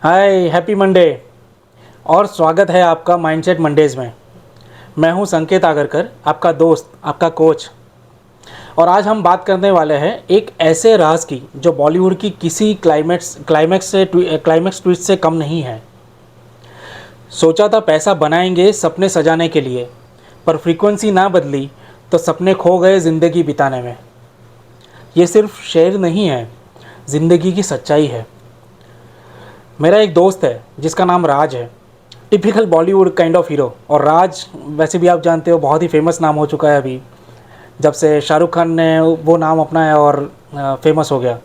हाय, happy Monday. और स्वागत है आपका माइंडसेट मंडेज़ में। मैं हूं संकेत आगरकर, आपका दोस्त, आपका कोच। और आज हम बात करने वाले हैं एक ऐसे राज की जो बॉलीवुड की किसी क्लाइमैक्स ट्विस्ट से कम नहीं है। सोचा था पैसा बनाएंगे सपने सजाने के लिए, पर फ्रीक्वेंसी ना बदली तो सपने खो गए ज़िंदगी बिताने में। ये सिर्फ शेर नहीं है, ज़िंदगी की सच्चाई है। मेरा एक दोस्त है जिसका नाम राज है। Typical Bollywood kind of hero. और राज, वैसे भी आप जानते हो, बहुत ही फेमस नाम हो चुका है अभी, जब से शाहरुख खान ने वो नाम अपनाया और फेमस हो गया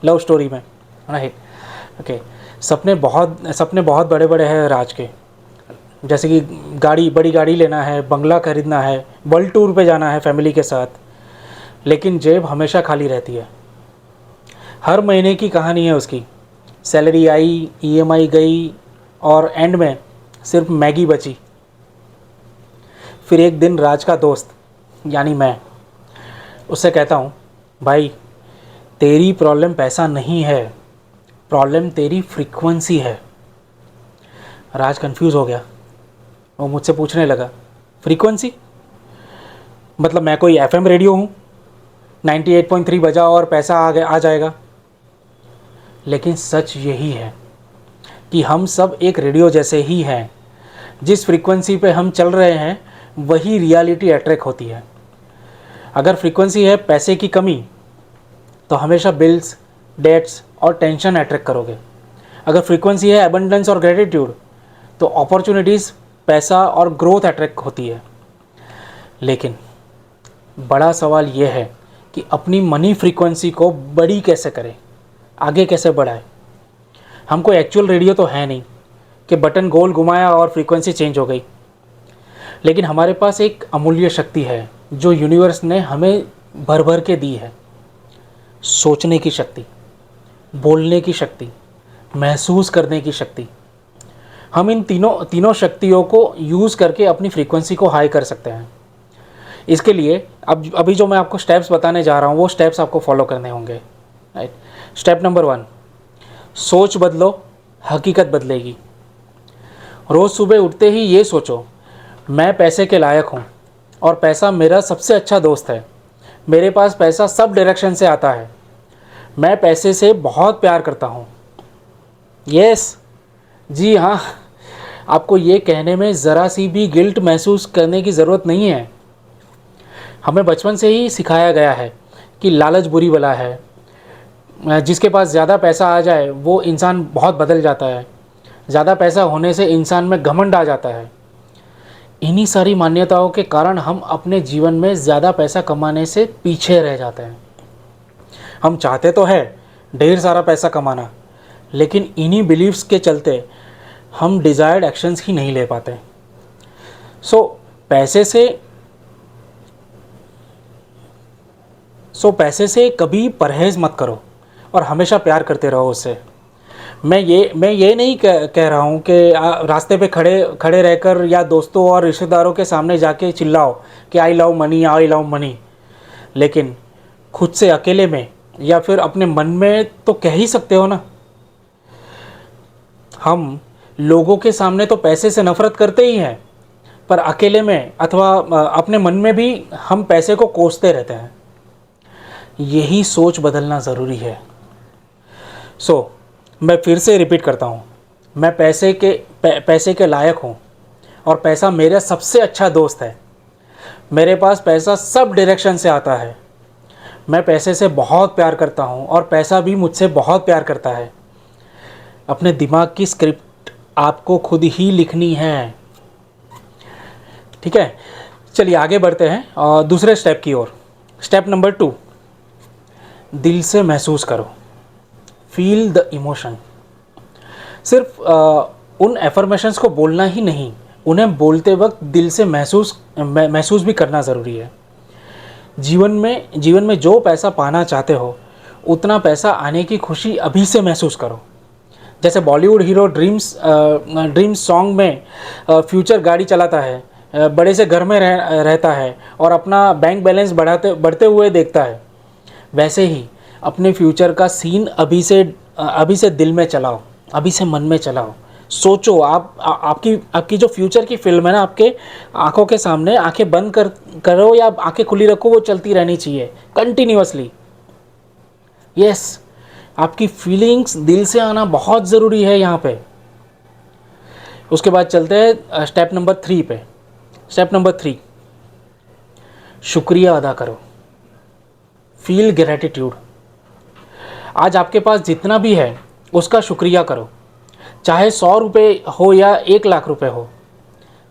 लव स्टोरी में, राइट। ओके। सपने बहुत बड़े बड़े हैं राज के। जैसे कि बड़ी गाड़ी लेना है, बंगला खरीदना है, वर्ल्ड टूर पे जाना है फैमिली के साथ। लेकिन जेब हमेशा खाली रहती है। हर महीने की कहानी है उसकी। सैलरी आई, ईएमआई गई, और एंड में सिर्फ मैगी बची। फिर एक दिन राज का दोस्त, यानी मैं, उससे कहता हूँ, भाई, तेरी प्रॉब्लम पैसा नहीं है, प्रॉब्लम तेरी फ्रीक्वेंसी है। राज कंफ्यूज हो गया। वो मुझसे पूछने लगा, फ्रीक्वेंसी मतलब मैं कोई एफएम रेडियो हूँ, 98.3 बजा और पैसा आ जाएगा? लेकिन सच यही है कि हम सब एक रेडियो जैसे ही हैं। जिस फ्रीक्वेंसी पे हम चल रहे हैं वही रियलिटी अट्रैक्ट होती है। अगर फ्रीक्वेंसी है पैसे की कमी, तो हमेशा बिल्स, डेट्स और टेंशन अट्रैक्ट करोगे। अगर फ्रीक्वेंसी है एबंडेंस और ग्रेटिट्यूड, तो अपॉर्चुनिटीज़, पैसा और ग्रोथ अट्रैक्ट होती है। लेकिन बड़ा सवाल यह है कि अपनी मनी फ्रीक्वेंसी को बड़ी कैसे करें, आगे कैसे बढ़ाएं। हम कोई एक्चुअल रेडियो तो है नहीं कि बटन गोल घुमाया और फ्रीक्वेंसी चेंज हो गई। लेकिन हमारे पास एक अमूल्य शक्ति है जो यूनिवर्स ने हमें भर भर के दी है। सोचने की शक्ति, बोलने की शक्ति, महसूस करने की शक्ति। हम इन तीनों शक्तियों को यूज़ करके अपनी फ्रीक्वेंसी को हाई कर सकते हैं। इसके लिए अभी जो मैं आपको स्टेप्स बताने जा रहा हूँ वो स्टेप्स आपको फॉलो करने होंगे, राइट। स्टेप नंबर 1, सोच बदलो, हकीकत बदलेगी। रोज़ सुबह उठते ही ये सोचो, मैं पैसे के लायक हूँ और पैसा मेरा सबसे अच्छा दोस्त है। मेरे पास पैसा सब डायरेक्शन से आता है। मैं पैसे से बहुत प्यार करता हूँ। यस, जी हाँ, आपको ये कहने में ज़रा सी भी गिल्ट महसूस करने की ज़रूरत नहीं है। हमें बचपन से ही सिखाया गया है कि लालच बुरी बला है। जिसके पास ज़्यादा पैसा आ जाए वो इंसान बहुत बदल जाता है। ज़्यादा पैसा होने से इंसान में घमंड आ जाता है। इन्हीं सारी मान्यताओं के कारण हम अपने जीवन में ज़्यादा पैसा कमाने से पीछे रह जाते हैं। हम चाहते तो है ढेर सारा पैसा कमाना, लेकिन इन्हीं बिलीव्स के चलते हम डिज़ायर्ड एक्शंस ही नहीं ले पाते। सो पैसे से कभी परहेज़ मत करो और हमेशा प्यार करते रहो उससे। मैं ये नहीं कह रहा हूँ कि रास्ते पे खड़े खड़े रहकर या दोस्तों और रिश्तेदारों के सामने जाके चिल्लाओ कि I love money, I love money. लेकिन खुद से अकेले में या फिर अपने मन में तो कह ही सकते हो ना। हम लोगों के सामने तो पैसे से नफरत करते ही हैं, पर अकेले में अथवा अपने मन में भी हम पैसे को कोसते रहते हैं। यही सोच बदलना ज़रूरी है। मैं फिर से रिपीट करता हूँ, मैं पैसे के लायक हूँ और पैसा मेरा सबसे अच्छा दोस्त है। मेरे पास पैसा सब डायरेक्शन से आता है। मैं पैसे से बहुत प्यार करता हूँ और पैसा भी मुझसे बहुत प्यार करता है। अपने दिमाग की स्क्रिप्ट आपको खुद ही लिखनी है, ठीक है। चलिए आगे बढ़ते हैं और दूसरे स्टेप की ओर। स्टेप नंबर 2, दिल से महसूस करो, फील द इमोशन। सिर्फ उन एफर्मेशंस को बोलना ही नहीं, उन्हें बोलते वक्त दिल से महसूस भी करना ज़रूरी है। जीवन में जो पैसा पाना चाहते हो उतना पैसा आने की खुशी अभी से महसूस करो। जैसे बॉलीवुड हीरो ड्रीम्स सॉन्ग में फ्यूचर गाड़ी चलाता है, बड़े से घर में रहता है और अपना बैंक बैलेंस बढ़ते हुए देखता है, वैसे ही अपने फ्यूचर का सीन अभी से दिल में चलाओ, अभी से मन में चलाओ, सोचो। आपकी आपकी जो फ्यूचर की फिल्म है ना, आपके आंखों के सामने, आंखें बंद करो या आंखें खुली रखो, वो चलती रहनी चाहिए कंटिन्यूअसली। यस, आपकी फीलिंग्स दिल से आना बहुत ज़रूरी है यहाँ पे। उसके बाद चलते हैं स्टेप नंबर 3 पे। स्टेप नंबर 3, शुक्रिया अदा करो। Feel gratitude. आज आपके पास जितना भी है उसका शुक्रिया करो, चाहे 100 रुपये हो या 1 लाख रुपए हो।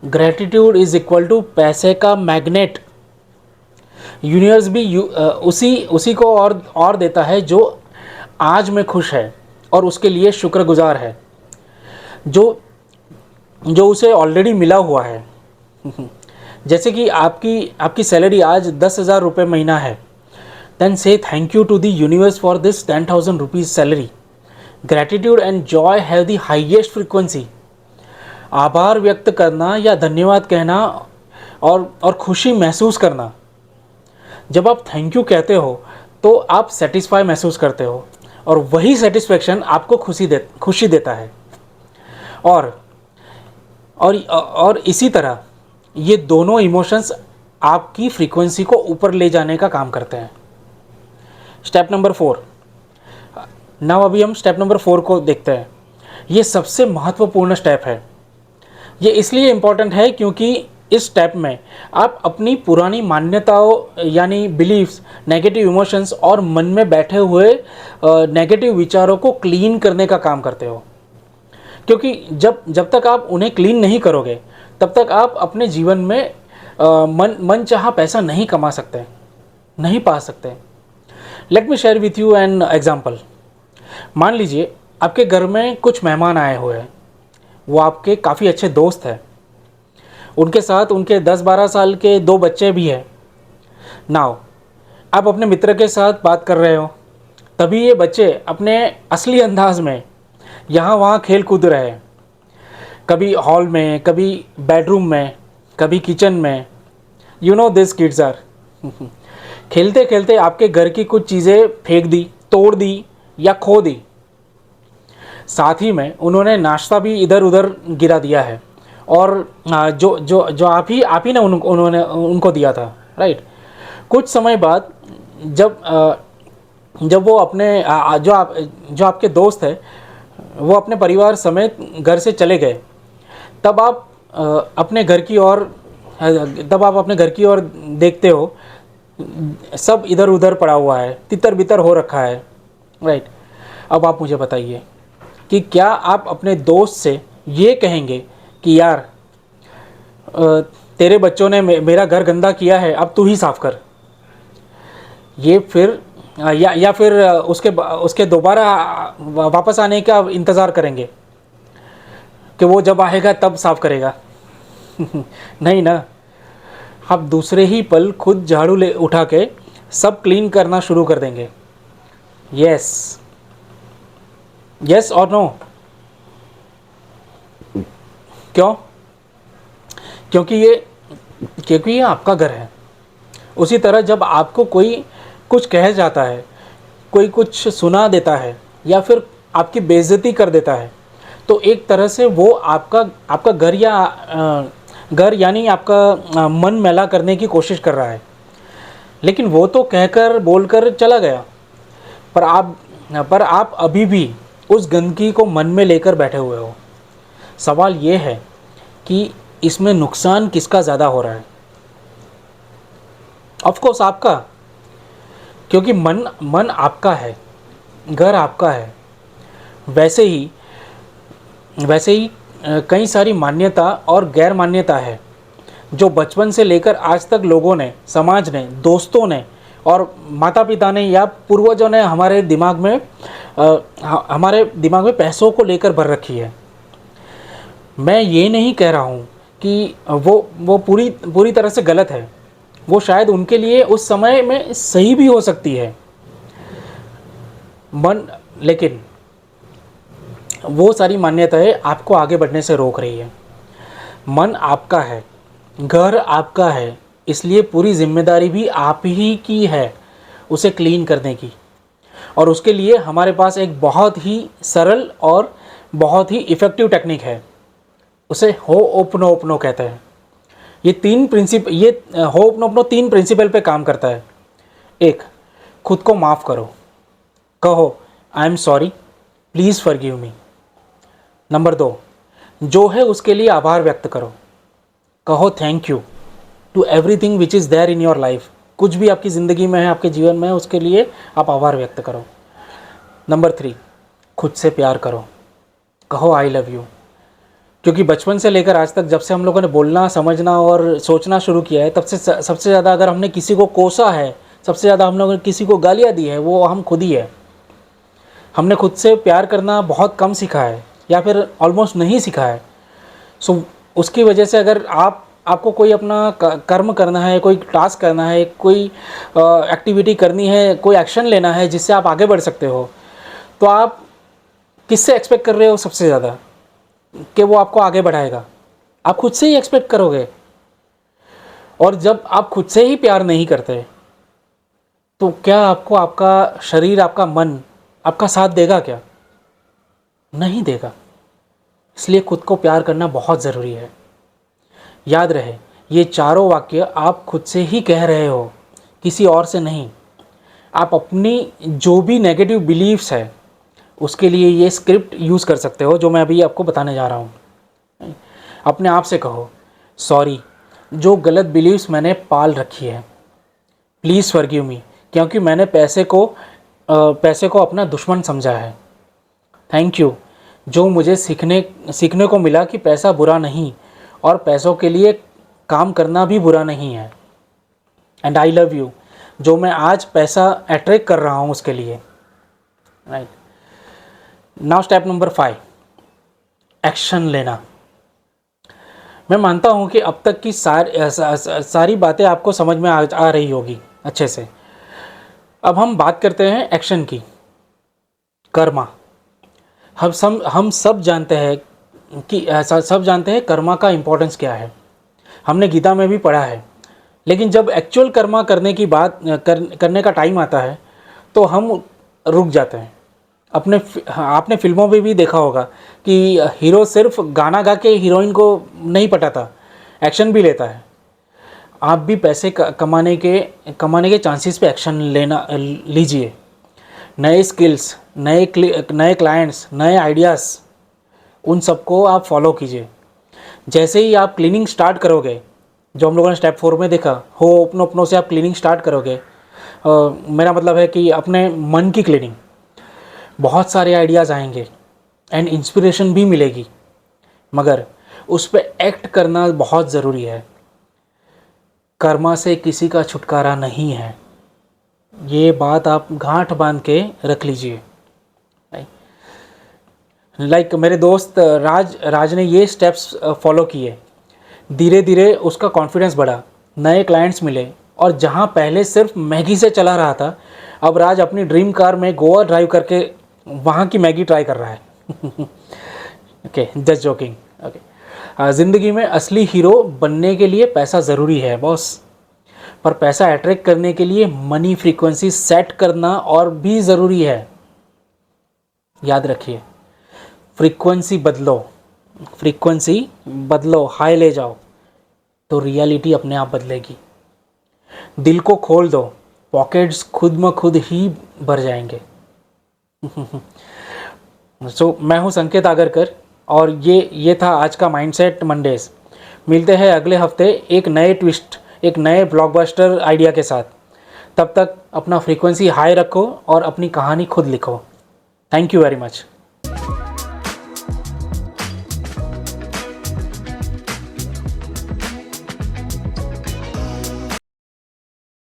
ग्रैटिट्यूड इज इक्वल टू पैसे का मैग्नेट। यूनिवर्स भी उसी उसी को और देता है जो आज में खुश है और उसके लिए शुक्रगुजार है, जो जो उसे ऑलरेडी मिला हुआ है। जैसे कि आपकी आपकी सैलरी आज 10,000 रुपये महीना है, then say thank you to the universe for this 10,000 rupees salary. Gratitude and joy have the highest frequency. आभार व्यक्त करना या धन्यवाद कहना और खुशी महसूस करना, जब आप थैंक यू कहते हो तो आप सेटिस्फाई महसूस करते हो, और वही सेटिस्फेक्शन आपको खुशी देता है। और इसी तरह ये दोनों इमोशंस आपकी फ्रीक्वेंसी को ऊपर ले जाने का काम करते हैं। Step number 4। नाउ अभी हम स्टेप नंबर 4 को देखते हैं। ये सबसे महत्वपूर्ण स्टेप है। ये इसलिए इम्पॉर्टेंट है क्योंकि इस स्टेप में आप अपनी पुरानी मान्यताओं यानी बिलीव्स, नेगेटिव इमोशंस और मन में बैठे हुए नेगेटिव विचारों को क्लीन करने का काम करते हो। क्योंकि जब तक आप उन्हें क्लीन नहीं करोगे, तब तक आप अपने जीवन में मन चाहा पैसा नहीं कमा सकते, नहीं पा सकते। Let me share with you an example. मान लीजिए आपके घर में कुछ मेहमान आए हुए हैं, वो आपके काफ़ी अच्छे दोस्त हैं, उनके साथ उनके 10-12 साल के 2 बच्चे भी हैं। नाउ आप अपने मित्र के साथ बात कर रहे हो, तभी ये बच्चे अपने असली अंदाज में यहाँ वहाँ खेल कूद रहे हैं, कभी हॉल में, कभी बेडरूम में, कभी किचन में। You know this kids are. खेलते खेलते आपके घर की कुछ चीज़ें फेंक दी, तोड़ दी या खो दी। साथ ही में उन्होंने नाश्ता भी इधर उधर गिरा दिया है, और जो जो जो आप ही ने उन्होंने उनको दिया था, राइट। कुछ समय बाद जब वो अपने जो आपके दोस्त है वो अपने परिवार समेत घर से चले गए, तब आप अपने घर की ओर देखते हो, सब इधर उधर पड़ा हुआ है, तितर बितर हो रखा है, राइट। अब आप मुझे बताइए कि क्या आप अपने दोस्त से ये कहेंगे कि यार तेरे बच्चों ने मेरा घर गंदा किया है, अब तू ही साफ कर। ये फिर या फिर उसके दोबारा वापस आने का इंतज़ार करेंगे कि वो जब आएगा तब साफ करेगा? नहीं ना, आप दूसरे ही पल खुद झाड़ू ले उठा के सब क्लीन करना शुरू कर देंगे। यस और नो? क्यों? क्योंकि ये आपका घर है। उसी तरह जब आपको कोई कुछ कह जाता है, कोई कुछ सुना देता है या फिर आपकी बेइज्जती कर देता है, तो एक तरह से वो आपका घर यानी आपका मन मैला करने की कोशिश कर रहा है। लेकिन वो तो कहकर बोलकर चला गया, पर आप अभी भी उस गंदगी को मन में लेकर बैठे हुए हो। सवाल ये है कि इसमें नुकसान किसका ज़्यादा हो रहा है? ऑफ कोर्स आपका, क्योंकि मन आपका है, घर आपका है। वैसे ही कई सारी मान्यता और गैर मान्यता है जो बचपन से लेकर आज तक लोगों ने, समाज ने, दोस्तों ने और माता पिता ने या पूर्वजों ने हमारे दिमाग में पैसों को लेकर भर रखी है। मैं ये नहीं कह रहा हूँ कि वो पूरी तरह से गलत है, वो शायद उनके लिए उस समय में सही भी हो सकती है, लेकिन वो सारी मान्यताएं आपको आगे बढ़ने से रोक रही है। मन आपका है, घर आपका है, इसलिए पूरी जिम्मेदारी भी आप ही की है उसे क्लीन करने की। और उसके लिए हमारे पास एक बहुत ही सरल और बहुत ही इफ़ेक्टिव टेक्निक है। उसे होओपनोपोनो कहते हैं। ये होओपनोपोनो 3 प्रिंसिपल पे काम करता है। 1, खुद को माफ़ करो, कहो I am sorry, please forgive me. Number 2, जो है उसके लिए आभार व्यक्त करो, कहो thank you to everything which is there in your life. कुछ भी आपकी ज़िंदगी में है, आपके जीवन में है, उसके लिए आप आभार व्यक्त करो। नंबर 3, खुद से प्यार करो, कहो आई लव यू। क्योंकि बचपन से लेकर आज तक जब से हम लोगों ने बोलना, समझना और सोचना शुरू किया है, तब से सबसे ज़्यादा अगर हमने किसी को कोसा है, सबसे ज़्यादा हम लोगों ने किसी को गालियाँ दी है, वो हम खुद ही है। हमने खुद से प्यार करना बहुत कम सीखा है या फिर ऑलमोस्ट नहीं सीखा है। सो उसकी वजह से अगर आपको कोई अपना कर्म करना है, कोई टास्क करना है, कोई एक्टिविटी करनी है, कोई एक्शन लेना है जिससे आप आगे बढ़ सकते हो, तो आप किससे एक्सपेक्ट कर रहे हो सबसे ज़्यादा कि वो आपको आगे बढ़ाएगा? आप खुद से ही एक्सपेक्ट करोगे। और जब आप खुद से ही प्यार नहीं करते तो क्या आपको आपका शरीर, आपका मन आपका साथ देगा क्या? नहीं देगा। इसलिए खुद को प्यार करना बहुत ज़रूरी है। याद रहे, ये चारों वाक्य आप खुद से ही कह रहे हो, किसी और से नहीं। आप अपनी जो भी नेगेटिव बिलीव्स है उसके लिए ये स्क्रिप्ट यूज़ कर सकते हो जो मैं अभी आपको बताने जा रहा हूँ। अपने आप से कहो सॉरी, जो गलत बिलीव्स मैंने पाल रखी है, प्लीज़ फॉरगिव मी, क्योंकि मैंने पैसे को अपना दुश्मन समझा है। थैंक यू, जो मुझे सीखने को मिला कि पैसा बुरा नहीं और पैसों के लिए काम करना भी बुरा नहीं है। एंड आई लव यू, जो मैं आज पैसा अट्रैक्ट कर रहा हूँ उसके लिए। Right. Now step number 5, action लेना। मैं मानता हूँ कि अब तक की सारी बातें आपको समझ में आ रही होगी अच्छे से। अब हम बात करते हैं एक्शन की। कर्मा। हम सब जानते हैं कि सब जानते हैं कर्मा का इम्पोर्टेंस क्या है। हमने गीता में भी पढ़ा है। लेकिन जब एक्चुअल कर्मा करने की बात करने का टाइम आता है तो हम रुक जाते हैं। आपने फिल्मों में भी देखा होगा कि हीरो सिर्फ गाना गा के हीरोइन को नहीं पटाता, एक्शन भी लेता है। आप भी पैसे कमाने के चांसेस पे एक्शन लीजिए। नए स्किल्स, नए क्लाइंट्स, नए आइडियाज़, उन सबको आप फॉलो कीजिए। जैसे ही आप क्लीनिंग स्टार्ट करोगे, जो हम लोगों ने स्टेप 4 में देखा, अपनों से आप क्लीनिंग स्टार्ट करोगे, मेरा मतलब है कि अपने मन की क्लीनिंग, बहुत सारे आइडियाज़ आएंगे एंड इंस्पिरेशन भी मिलेगी, मगर उस पर एक्ट करना बहुत ज़रूरी है। कर्मा से किसी का छुटकारा नहीं है, ये बात आप गांठ बांध के रख लीजिए। लाइक मेरे दोस्त राज ने ये स्टेप्स फॉलो किए। धीरे धीरे उसका कॉन्फिडेंस बढ़ा, नए क्लाइंट्स मिले और जहाँ पहले सिर्फ मैगी से चला रहा था, अब राज अपनी ड्रीम कार में गोवा ड्राइव करके वहाँ की मैगी ट्राई कर रहा है। Okay, just joking. ओके, ज़िंदगी में असली हीरो बनने के लिए पैसा ज़रूरी है बॉस, पर पैसा अट्रैक्ट करने के लिए मनी फ्रीक्वेंसी सेट करना और भी ज़रूरी है। याद रखिए, फ्रीक्वेंसी बदलो, हाई ले जाओ, तो रियलिटी अपने आप बदलेगी। दिल को खोल दो, पॉकेट्स खुद ब खुद ही भर जाएंगे। मैं हूँ संकेत आगरकर और ये था आज का माइंडसेट मंडेज। मिलते हैं अगले हफ्ते एक नए ट्विस्ट, एक नए ब्लॉकबस्टर आइडिया के साथ। तब तक अपना फ्रीक्वेंसी हाई रखो और अपनी कहानी खुद लिखो। Thank you very much.